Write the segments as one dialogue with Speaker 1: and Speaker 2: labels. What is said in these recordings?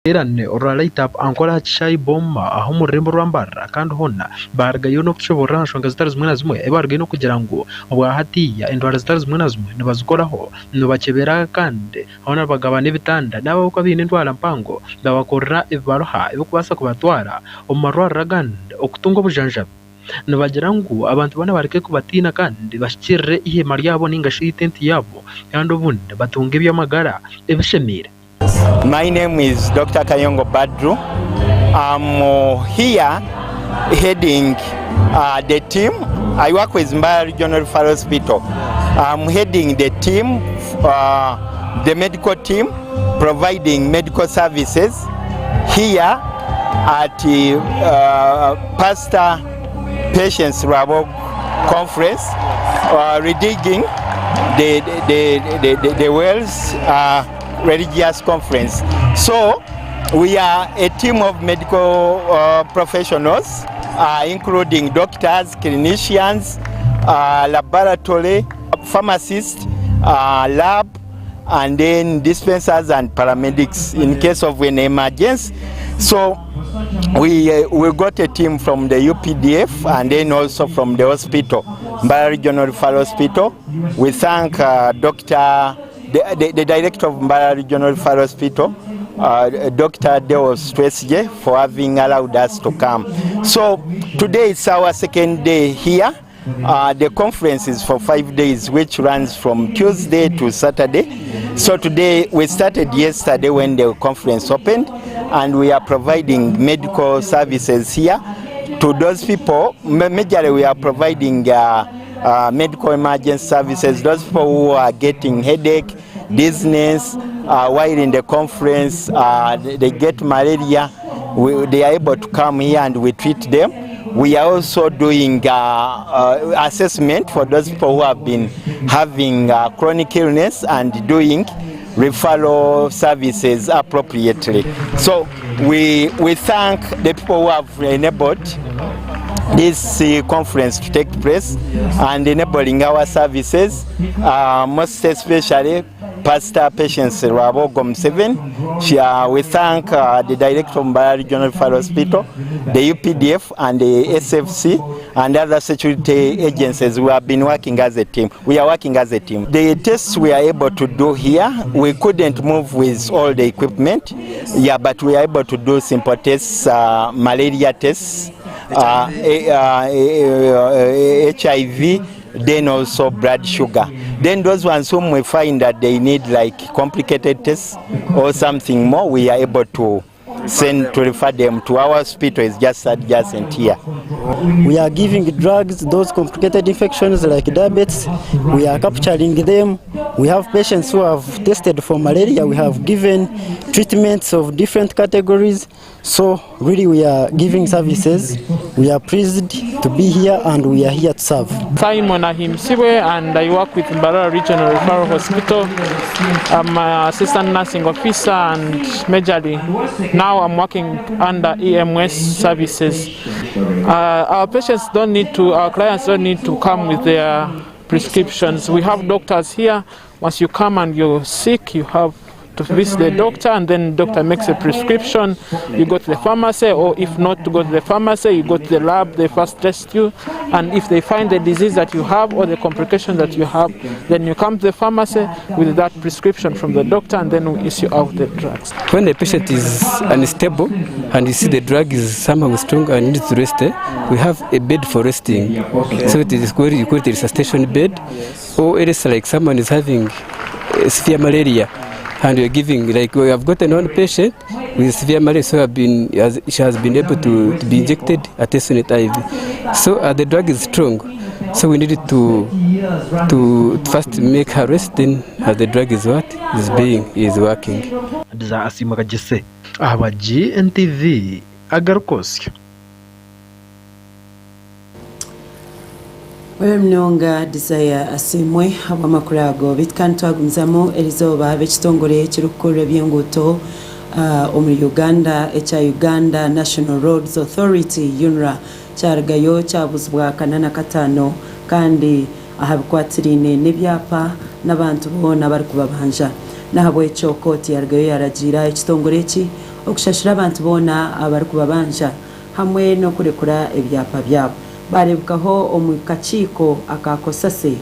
Speaker 1: irane oralaita ankora chai bomba aho murembo rwambara kandi hona bargayo no kushobora nshonga zitari zimwe na zimwe ebargayo no kugira ngo obwa hatiya indwara zitari zimwe na zimwe nibazikoraho nibakebera kandi hona bagabana ibitanda nabo uko bine indwara mpango ndabakorera ibaroha ibukubasa kubatwara omarwara gande okutunga bujanjabe nabagira ngo abantu bana bareke kubatina kandi bashikire ihema ryabo ningashi tenti yabo kandi ubundi batunga ibyamagara ebishemire.
Speaker 2: My name is Dr. Kayongo Badru. I'm here heading the team. I work with Mbaya Regional Referral Hospital. I'm heading the team, the medical team, providing medical services here at Pastor Patients Rabo Conference, redigging the wells religious conference. So we are a team of medical professionals, including doctors, clinicians, laboratory, pharmacists, lab, and then dispensers and paramedics in case of an emergency. So we got a team from the UPDF and then also from the hospital, Mbaya Regional Referral Hospital. We thank the director of Mbaya Regional Referral Hospital, Dr. Deo Stresje, for having allowed us to come. So today is our second day here. The conference is for 5 days, which runs from Tuesday to Saturday. So today we started yesterday when the conference opened, and we are providing medical services here to those people. Majorly we are providing medical emergency services, those people who are getting headache, dizziness, while in the conference they get malaria, they are able to come here and we treat them. We are also doing assessment for those people who have been having chronic illness and doing referral services appropriately. So we thank the people who have enabled this conference to take place and enabling our services, most especially Pastor Patients Rabo Gom7. We thank the director of Mbaya Regional Referral Hospital, the UPDF and the SFC and other security agencies who have been working as a team. We are working as a team. The tests we are able to do here, we couldn't move with all the equipment, but we are able to do simple tests, malaria tests, HIV, then also blood sugar. Then those ones whom we find that they need like complicated tests or something more, we are able to send to refer them to our hospital. Is just adjacent here.
Speaker 3: We are giving drugs, those complicated infections like diabetes, we are capturing them. We have patients who have tested for malaria. We have given treatments of different categories. So really we are giving services. We are pleased to be here and we are here to serve.
Speaker 4: Simon Ahimsiwe, and I work with Mbaya Regional Referral Hospital. I'm an assistant nursing officer and majorly now I'm working under EMS services. Our patients don't need to, our clients don't need to come with their prescriptions. We have doctors here. Once you come and you're sick, you have to visit the doctor, and then the doctor makes a prescription. You go to the pharmacy, or if not to go to the pharmacy, you go to the lab, they first test you, and if they find the disease that you have or the complication that you have, then you come to the pharmacy with that prescription from the doctor, and then we issue out the drugs.
Speaker 5: When the patient is unstable and you see the drug is somehow strong and needs to rest, we have a bed for resting. So it is where you call it a resuscitation bed, or it is like someone is having severe malaria. And we are giving, like we have gotten one patient with severe malaria, so she has been able to be injected at Tesonate IV. So the drug is strong, so we needed to first make her rest, then the drug is working.
Speaker 1: Gntv Agarikwotsya.
Speaker 6: Mnonga Desire Asimwe amakuru ago bitwagumzamo elizoba bekitongole kirukure by'enguto omu Uganda Uganda National Roads Authority UNRA cyaragayo cyabuzwa kanana katano kandi ahabikwatirine nebyapa n'abantu bona bari kubabanja nahabwe cyo koti yaragayo yaragira ekitongole ki okushashura abantu bona abari kubabanja hamwe no kurekura ebyapa byabo barebwaho omu kakiiko akakosase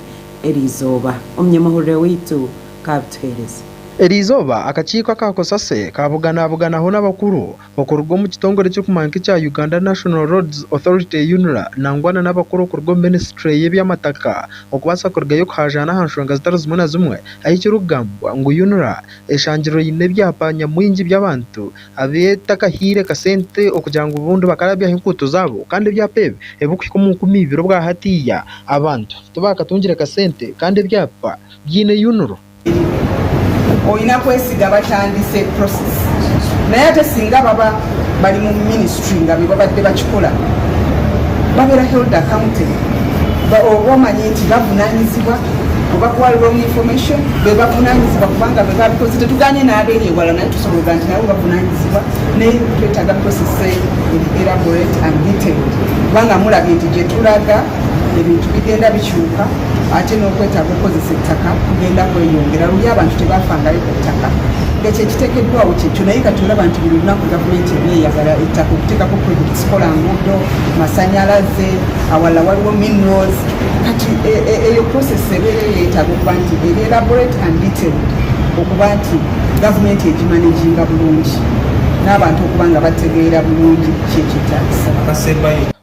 Speaker 6: erizoba omunyamahurire witu kabituhereza
Speaker 1: erizoba akakiiko akakosase kabuganabuganaho n'abakuru bakorwa mu kitongore cyo kumanka cya Uganda National Roads Authority UNRA nangwana n'abakuru kurwa ministry y'ebyamataka okubasa kurgayo kuhajana hanshonga zitari zimwe na zimwe ayikirugambwa ngo UNRA eshangiro yine byapa nyamwingi by'abantu abetakahire kasente okugira ngo ubundi bakarabya inkuto zabo kandi byapebe ebukiko mu kumibiro bwa hatiya abantu tubakatungire kasente kandi byapa byine UNRA
Speaker 7: oyina kwesiga batandise process naye ate singa baba bali mu ministry nga babadde bakikola babeera held accountable obamanyi nti bavunanyizibwa obakuwa wrong information bebavunanyizibwa kubanga bebabikoze tetuganye n'abeeri ewala naye tusobola nti nabo bavunanyizibwa naye twetaaga process elaborate and detailed kubanga mulabye nti gye tulaga ebintu bigenda bikyuka ate n'okwetaaga okukozesa ettaka kugenda kweyongera luli abantu tebafangayo ku ttaka ngekyo ekiteekeddwawo kyekyo naye kati olaba nti buli lunaku gavumenti ebyeyagala ettaka okuteekako projekiti zikola nguudo masanyalaze awala waliwo minerals kati eyo process ebeera yeetaaga okuba nti eri elaborate and detailed okuba nti gavumenti egimanaginga bulungi n'abantu okuba nga bategeera bulungi kyekyetaagisa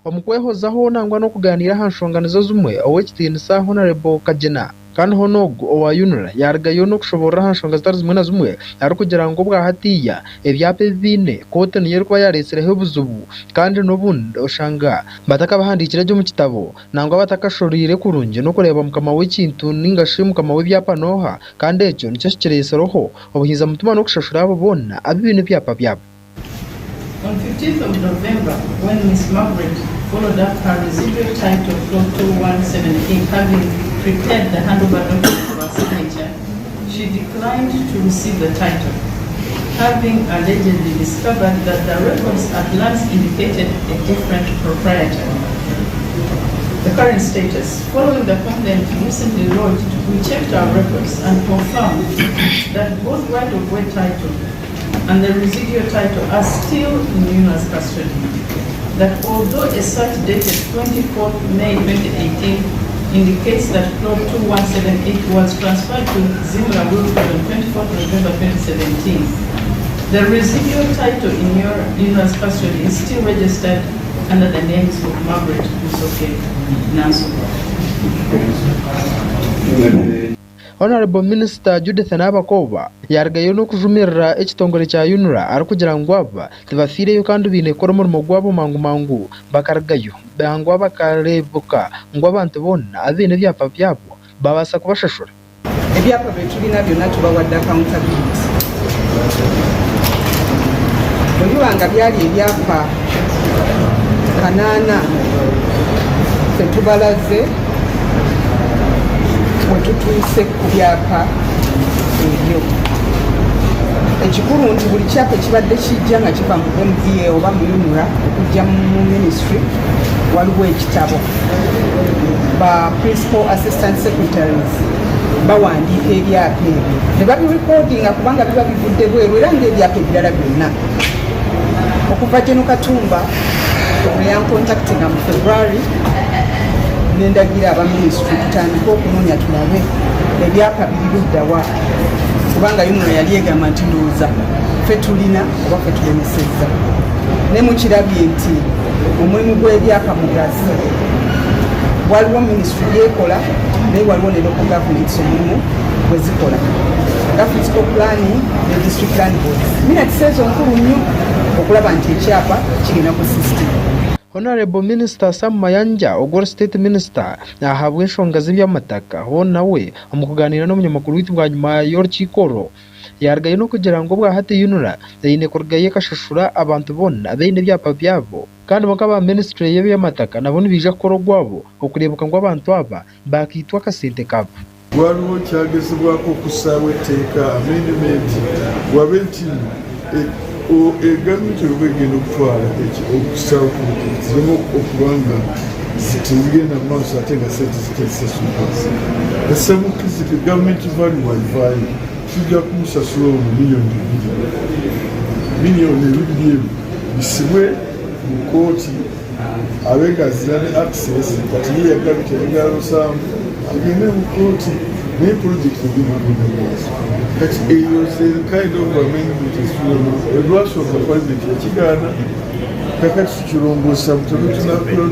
Speaker 1: omukwehozaho nangwa n'okuganira hanshonga nizo zimwe ow'ekitiinisa Honorable Kagena kandi honogo owa UNRA yaragayo n'okushoborra hanshonga zitari zimwe na zimwe ari kugira ngo bwa hatiya ebyapa ebine kote niyo kuba yaresereho obuzubu kandi n'obundi oshanga batakabahandikira gyo mu kitabo nangwa batakashorire kurungi no kureba mukama w'ekintu ningashi mukama w'ebyapa noha kandi ekyo nicyo kireseroho obuhiza mutuma n'okushashura abo bona abibine byapa byabo.
Speaker 8: On 15th of November, when Miss Margaret followed up her residual title Plot 2178, having prepared the handover document for her signature, she declined to receive the title, having allegedly discovered that the records at last indicated a different proprietor. The current status. Following the complaint recently lodged, we checked our records and confirmed that both right-of-way title and the residual title are still in UNRA's custody. That although a search dated 24th May 2018 indicates that Plot 2178 was transferred to Zimra Wilford on 24th November 2017, the residual title in UNRA's custody is still registered under the names of Margaret Musoke Naso.
Speaker 1: Honorable Minister Judith Nabakoba yaragayo no kujumirira ekitongore cya UNRA ari kugira ngo aba tibafireyo kandi binekora umurimo gwabo mangu bakaragayo bangwa bakarebuka ngo abantu bona abene byapa byabo babasa kubashashura
Speaker 7: ebyapa betulina byonna tubawadde accountability olibanga byali ebyapa kanaana tetubalaze wetutuuse ku byapa ebyo ekikulu nti buli kyapa ekibadde kijja nga kiva mu MVA oba mu UNRA okujja mu ministry waliwo ekitabo ba principal assistant secretaries bawandiika ebyapa ebyo ne babirekodinga kubanga biba bivudde bweru era ng'ebyapa ebirala byonna okuva Geno Katumba neyankontaktinga mu February nendagira abaministry tutandika okunoonya tulabe ebyapa biri luddawa kubanga UNRA yali egamba nti ndowooza ffe tulina oba ffe tulemesezza ne mukirabye nti omulimu gw'ebyapa mugazi waliwo ministry yekola naye waliwo ne local governments omulimu bwe zikola nga physical planning ne district plan boards minutes ezo nkulu nnyo okulaba nti ekyapa kigenda ku system.
Speaker 1: Honorable Minister Sam Mayanja ogora State Minister ahabwe enshonga z'ebyamataka ho nawe omukuganira n'omunyamakuru witu bwa nyuma y'orukikoro yaragaye no kugira ngo bwa hati UNRA yine kurgaye kashashura abantu bona abene byapa byabo kandi bakaba ministry y'ebyamataka nabo nibija koro gwabo okurebuka ngo abantu aba bakitwa kasente kabo
Speaker 9: waliwo kyagezebwako okusaawa etteeka amendment wabenti gavumenti oba egenda okutwala okusaawa ziremu okubanga zitugenda mu maaso ate nga sente zitezisasula esamukizike gavumenti valu walivaayo tujja kumusasula $2 million miliyoni ebibiri ebyo bisibwe mu kooti abegazira ne access kati ye yagabita ebigaalosambu agende mu kooti naye projekiti ebinagenda maaso kati eyo kind of amendment esulamu olwasooka parliament yakigaana kakati tukirongoosa mutono tunakula